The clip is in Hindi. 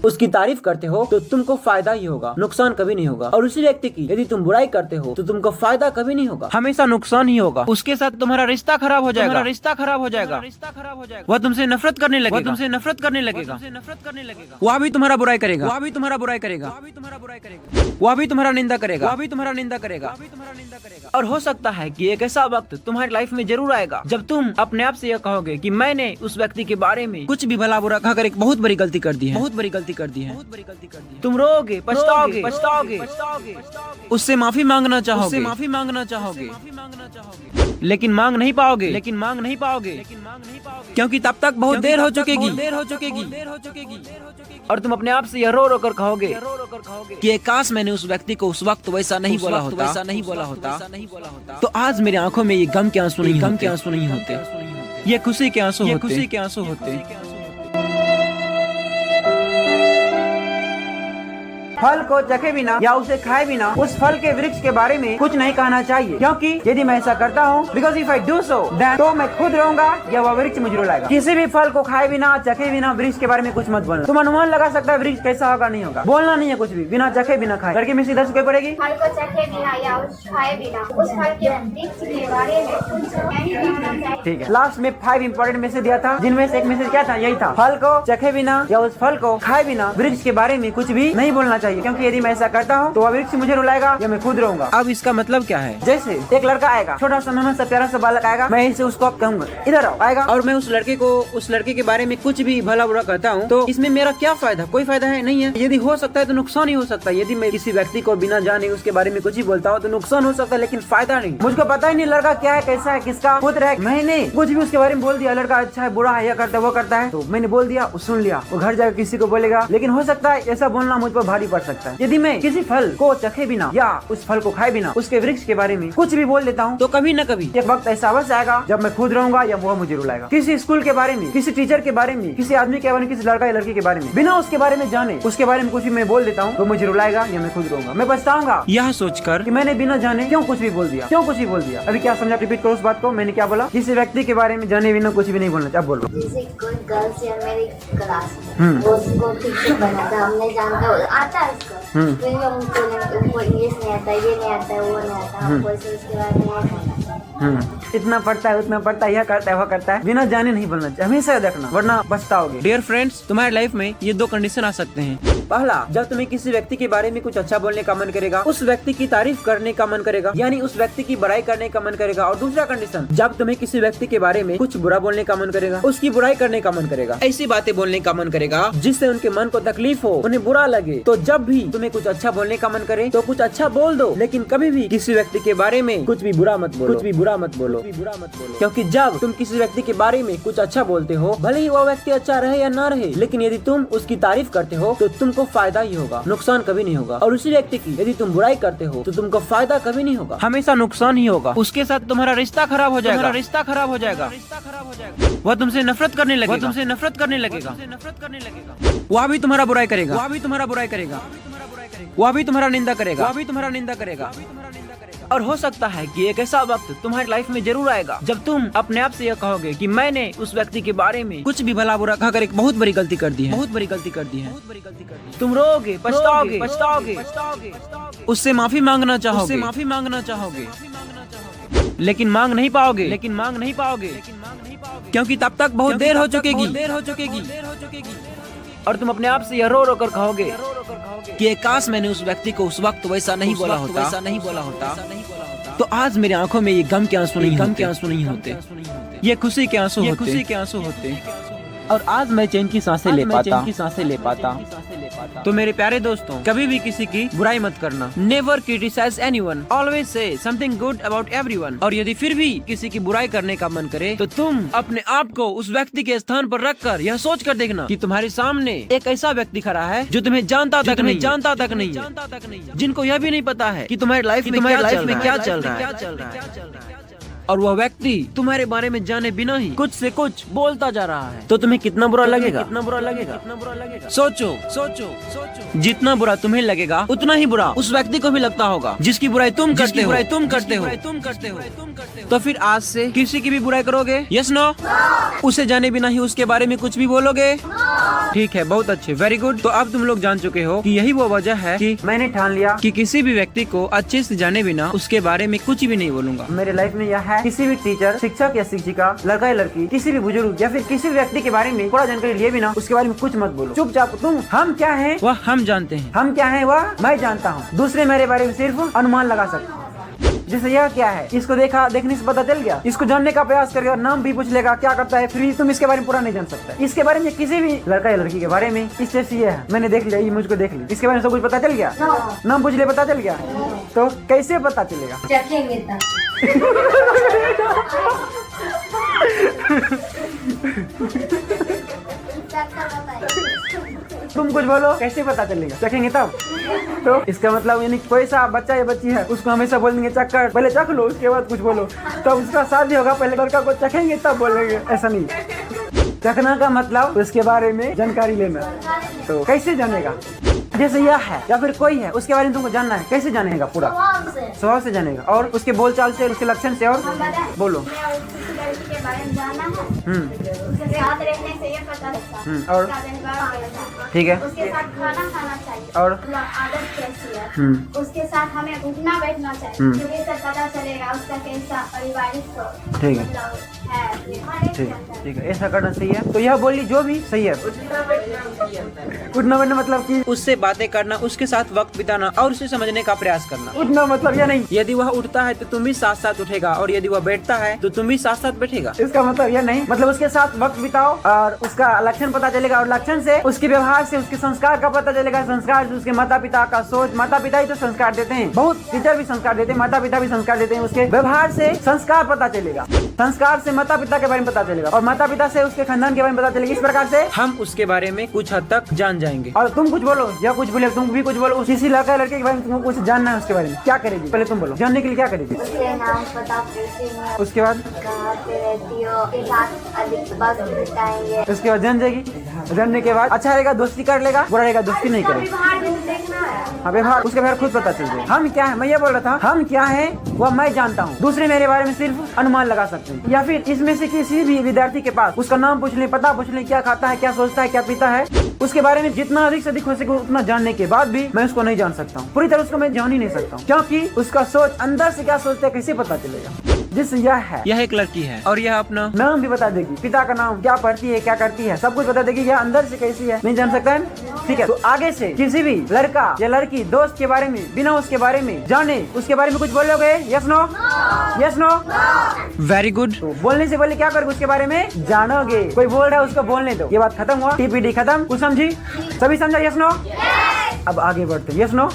उसकी तारीफ करते हो तो तुमको फायदा ही होगा, नुकसान कभी नहीं होगा। और उसी व्यक्ति की यदि तुम बुराई करते हो तो तुमको फायदा कभी नहीं होगा, हमेशा नुकसान ही होगा। उसके साथ तुम्हारा रिश्ता खराब हो जाएगा, रिश्ता खराब हो जाएगा, वह तुमसे नफरत करने लगेगा, तुमसे नफरत करने लगेगा, वह भी तुम्हारा बुराई करेगा, वह भी तुम्हारा बुराई करेगा, वह भी तुम्हारा निंदा करेगा, वह भी तुम्हारा निंदा करेगा। और हो सकता है कि एक ऐसा वक्त तुम्हारी लाइफ में जरूर आएगा जब तुम अपने आप से यह कहोगे कि मैंने उस व्यक्ति के बारे में कुछ भी भला बुरा कहकर एक बहुत बड़ी गलती कर दी है, बहुत बड़ी गलती कर दी है। तुम रोओगे, पछताओगे, पछताओगे, उससे माफी मांगना चाहोगे, माफी मांगना चाहोगे, लेकिन मांग नहीं पाओगे, लेकिन मांग नहीं पाओगे, क्योंकि तब तक बहुत देर हो चुकेगी, देर हो चुकेगी। और तुम अपने आप से यह रो रो कर कहोगे कि काश मैंने उस व्यक्ति को उस वक्त वैसा नहीं बोला होता, वैसा नहीं बोला होता, तो आज मेरी आंखों में ये गम के आंसू नहीं, गम के आंसू नहीं होते, ये खुशी के आंसू होते, खुशी के आंसू होते। फल को चखे बिना या उसे खाए बिना उस फल के वृक्ष के बारे में कुछ नहीं कहना चाहिए, क्योंकि यदि मैं ऐसा करता हूँ, because if I do so then, तो मैं खुद रहूंगा या वह वृक्ष मुझे रुलाएगा। किसी भी फल को खाए बिना, चखे बिना वृक्ष के बारे में कुछ मत बोलो। तुम अनुमान लगा सकता है वृक्ष कैसा होगा, नहीं होगा, बोलना नहीं है कुछ भी, बिना चखे बिना खाए। लड़की में सीधा सुखे पड़ेगी। फल को चखे बिना या खाए बिना उस फल के वृक्ष के बारे में कुछ नहीं कहना चाहिए। ठीक है, लास्ट में 5 इंपॉर्टेंट मैसेज दिया था, जिनमें से एक मैसेज क्या था, यही था, फल को चखे बिना या उस फल को खाए बिना वृक्ष के बारे में कुछ भी नहीं बोलना चाहिए, क्योंकि यदि मैं ऐसा करता हूँ तो वह वृक्ष मुझे रुलाएगा या मैं खुद रहूंगा। अब इसका मतलब क्या है? जैसे एक लड़का आएगा, छोटा सा नन्हा सा प्यारा सा बालक आएगा, मैं इसे उसको कहूंगा इधर आओ, आएगा, और मैं उस लड़के को, उस लड़के के बारे में कुछ भी भला बुरा कहता हूँ, तो इसमें मेरा क्या फायदा? कोई फायदा है नहीं है। यदि हो सकता है तो नुकसान ही हो सकता है। यदि मैं किसी व्यक्ति को बिना जाने उसके बारे में कुछ ही बोलता हूँ तो नुकसान हो सकता है, लेकिन फायदा नहीं। मुझको पता ही नहीं लड़का क्या है, कैसा है, किसका पुत्र है, मैंने कुछ भी उसके बारे में बोल दिया, लड़का अच्छा है, बुरा है, यह करता है, वो करता है, तो मैंने बोल दिया, वो सुन लिया, वो घर जाकर किसी को बोलेगा, लेकिन हो सकता है ऐसा बोलना मुझ पर भारी पड़ सकता है। यदि मैं किसी फल को चखे बिना या उस फल को खाए बिना उसके वृक्ष के बारे में कुछ भी बोल देता हूँ, तो कभी न कभी एक वक्त ऐसा अवश्य आएगा जब मैं खुद रहूंगा या वो मुझे रुलाएगा। किसी स्कूल के बारे में, किसी टीचर के बारे में, किसी आदमी के बारे में, किसी लड़का या लड़की के बारे में, बिना उसके बारे में जाने उसके बारे में कुछ भी मैं बोल देता हूँ, तो मुझे रुलाएगा या मैं खुद रहूंगा। मैं पछताऊंगा यह सोचकर कि मैंने बिना जाने क्यों कुछ भी बोल दिया, क्यों कुछ भी बोल दिया। अभी क्या समझा? रिपीट करो उस बात को। मैंने क्या बोला? किसी व्यक्ति के बारे में जाने बिना कुछ भी नहीं बोलना चाहिए। अब बोलो। कोई गर्ल्स या मेरी क्लास में उसको ठीक से बना था, हमने जानता आता है उसको, फिर हमको इंग्लिश नहीं आता, ये नहीं आता, वो नहीं आता, हमको इसके बारे में नहीं पता। इतना पढ़ता है, उतना पढ़ता है, यह करता है, वह करता है, बिना जाने नहीं बोलना चाहिए, हमेशा देखना, वरना पछताओगे। डियर फ्रेंड्स, तुम्हारी लाइफ में ये 2 कंडीशन आ सकते हैं। पहला, जब तुम्हें किसी व्यक्ति के बारे में कुछ अच्छा बोलने का मन करेगा, उस व्यक्ति की तारीफ करने का मन करेगा, यानी उस व्यक्ति की बड़ाई करने का मन करेगा। और दूसरा कंडीशन, जब तुम्हें किसी व्यक्ति के बारे में कुछ बुरा बोलने का मन करेगा, उसकी बुराई करने का मन करेगा, ऐसी बातें बोलने का मन करेगा जिससे उनके मन को तकलीफ हो, उन्हें बुरा लगे। तो जब भी तुम्हें कुछ अच्छा बोलने का मन करे तो कुछ अच्छा बोल दो, लेकिन कभी भी किसी व्यक्ति के बारे में कुछ भी बुरा मत बोलो, कुछ भी बुरा मत बोलो, बुरा मत बोलो। क्योंकि जब तुम किसी व्यक्ति के बारे में कुछ अच्छा बोलते हो, भले ही वो व्यक्ति अच्छा रहे या ना रहे, लेकिन यदि तुम उसकी तारीफ करते हो तो तुमको फायदा ही होगा, नुकसान कभी नहीं होगा। और उसी व्यक्ति की यदि तुम बुराई करते हो तो तुमको फायदा कभी नहीं होगा, हमेशा नुकसान ही होगा। उसके साथ तुम्हारा रिश्ता खराब हो जाएगा, रिश्ता खराब हो जाएगा, वह तुमसे नफरत करने लगेगा, तुमसे नफरत करने लगेगा, वह भी तुम्हारा बुराई करेगा, वह भी तुम्हारा बुराई करेगा, वह भी तुम्हारा निंदा करेगा, वह भी तुम्हारा निंदा करेगा। और हो सकता है कि एक ऐसा वक्त तुम्हारी लाइफ में जरूर आएगा जब तुम अपने आप से यह कहोगे कि मैंने उस व्यक्ति के बारे में कुछ भी भला बुरा कहकर एक बहुत बड़ी गलती कर दी है, बहुत बड़ी गलती कर दी है। तुम रोओगे, पछताओगे, पछताओगे, उससे माफी मांगना चाहोगे, उससे माफी मांगना चाहोगे, लेकिन मांग नहीं पाओगे, लेकिन मांग नहीं पाओगे, क्योंकि तब तक बहुत देर हो चुकेगी, देर हो चुकेगी। और तुम अपने आप से यह रो रो कर कहोगे कि काश मैंने उस व्यक्ति को उस वक्त वैसा नहीं बोला होता, वैसा नहीं बोला होता, तो आज मेरी आंखों में ये गम के आंसू नहीं, गम के आंसू नहीं होते, ये खुशी के आंसू होते, खुशी के आंसू होते। और आज मैं चैन की सांसें ले पाता। तो मेरे प्यारे दोस्तों, कभी भी किसी की बुराई मत करना। Never criticise anyone, always say something good about everyone. और यदि फिर भी किसी की बुराई करने का मन करे तो तुम अपने आप को उस व्यक्ति के स्थान पर रखकर यह सोच कर देखना कि तुम्हारे सामने एक ऐसा व्यक्ति खड़ा है जो तुम्हें जानता तक नहीं, जिनको यह भी नहीं पता है कि तुम्हारी लाइफ में क्या चल रहा है। और वह व्यक्ति तुम्हारे बारे में जाने बिना ही कुछ से कुछ बोलता जा रहा है, तो तुम्हें कितना बुरा लगेगा? कितना बुरा लगेगा? कितना बुरा लगेगा? सोचो सोचो सोचो। जितना बुरा तुम्हें लगेगा उतना ही बुरा उस व्यक्ति को भी लगता होगा जिसकी बुराई तुम करते हो। तुम करते हो। तो फिर आज से किसी की भी बुराई करोगे? Yes no? उसे जाने बिना ही उसके बारे में कुछ भी बोलोगे? ठीक है, बहुत अच्छे, वेरी गुड। तो अब तुम लोग जान चुके हो कि यही वो वजह है कि मैंने ठान लिया कि किसी भी व्यक्ति को अच्छे से जाने बिना उसके बारे में कुछ भी नहीं बोलूंगा। मेरे लाइफ में यह है, किसी भी टीचर, शिक्षक या शिक्षिका, लड़का या लड़की, किसी भी बुजुर्ग या फिर किसी भी व्यक्ति के बारे में थोड़ा जानकारी लिए बिना उसके बारे में कुछ मत बोलो। चुपचाप तुम हम क्या है वह हम जानते हैं, हम क्या है वह मैं जानता हूँ। दूसरे मेरे बारे में सिर्फ अनुमान लगा सकते हैं। जैसे यह क्या है, इसको देखने से पता चल गया, इसको जानने का प्रयास करेगा, नाम भी पूछ लेगा, क्या करता है, फिर भी तुम इसके बारे में पूरा नहीं जान सकता। इसके बारे में किसी भी लड़का या लड़की के बारे में इस जैसे ये है, मैंने देख लिया, ये मुझको देख लिया, इसके बारे में सब कुछ पता चल गया, नाम पूछ ले पता चल गया, तो कैसे पता चलेगा? चखेंगे तब। तुम कुछ बोलो, कैसे पता चलेगा? चखेंगे तब। तो इसका मतलब यानी कोई सा बच्चा या बच्ची है उसको हमेशा बोल देंगे चक्कर, पहले चख लो उसके बाद कुछ बोलो, तब उसका शादी होगा, पहले लड़का को चखेंगे तब बोलेंगे, ऐसा नहीं। चखना का मतलब उसके बारे में जानकारी लेना। तो कैसे जानेगा? जैसे यह है या फिर कोई है उसके बारे में तुमको जानना है, कैसे जानेगा? पूरा स्वभाव से जानेगा, और उसके बोलचाल से, उसके लक्षण से। और बोलो। के बारे में जानना है, उसके साथ रहने से ये पता लगता है, और ठीक है, उसके साथ खाना खाना चाहिए, और आदत कैसी है, उसके साथ हमें उठना बैठना चाहिए, क्योंकि सब पता चलेगा उसका कैसा पारिवारिक। ठीक है, ठीक है, ऐसा करना सही है। तो यह बोली जो भी सही है। उठना बैठना मतलब कि उससे बातें करना, उसके साथ वक्त बिताना और उसे समझने का प्रयास करना। उठना मतलब यह नहीं, यदि वह उठता है तो तुम भी साथ साथ उठेगा, और यदि वह बैठता है तो तुम भी साथ साथ बैठेगा। इसका मतलब यह नहीं, मतलब उसके साथ वक्त बिताओ और उसका लक्षण पता चलेगा, और लक्षण से उसके व्यवहार से उसके संस्कार का पता चलेगा, संस्कार से उसके माता पिता का सोच। माता पिता ही तो संस्कार देते हैं, बहुत टीचर भी संस्कार देते हैं, माता पिता भी संस्कार देते हैं। उसके व्यवहार से संस्कार पता चलेगा, संस्कार से माता पिता के बारे में पता चलेगा, और माता पिता से उसके खानदान के बारे में पता चलेगा। इस प्रकार से हम उसके बारे में कुछ हद तक जान जाएंगे। और तुम कुछ बोलो या कुछ बोले, तुम भी कुछ बोलो। किसी लड़का लड़के के बारे में तुमको कुछ जानना है, उसके बारे में क्या करेगी? पहले तुम बोलो, जानने के लिए क्या करेगी? उसके नाम पता पूछेंगे, उसके बाद कहाँ पे रहती हो, के साथ अधिक वक्त बिताएंगे, उसके बाद जान जाएगी। जानने के बाद अच्छा रहेगा, दोस्ती कर लेगा, बुरा रहेगा दोस्ती नहीं करेगा। हाँ, व्यवहार, उसके व्यवहार खुद पता चल जाएगा। हम क्या है, मैं ये बोल रहा था, हम क्या है वह मैं जानता हूँ, दूसरे मेरे बारे में सिर्फ अनुमान लगा सकते हैं। या फिर इसमें से किसी भी विद्यार्थी के पास उसका नाम पूछ ले, पता पूछ ले, क्या खाता है, क्या सोचता है, क्या पीता है, उसके बारे में जितना अधिक से अधिक हो सके उतना जानने के बाद भी मैं उसको नहीं जान सकता हूँ, पूरी तरह उसको मैं जान ही नहीं सकता हूँ, क्योंकि उसका सोच अंदर से क्या सोचता है कैसे पता चलेगा? जिससे यह एक लड़की है और यह अपना नाम भी बता देगी, पिता का नाम, क्या पढ़ती है, क्या करती है, सब कुछ बता देगी। यह अंदर से कैसी है नहीं जान सकता है, ठीक है। तो आगे से किसी भी लड़का या लड़की दोस्त के बारे में बिना उसके बारे में जाने उसके बारे में कुछ बोलोगे? Yes no? Yes no? Very good. तो बोलने से पहले क्या करोगे? उसके बारे में जानोगे। कोई बोल रहा है उसको बोलने दो। ये बात खत्म हुआ, टीपीडी खत्म। कुछ समझी? सभी समझा? Yes no? अब आगे बढ़ते। Yes no?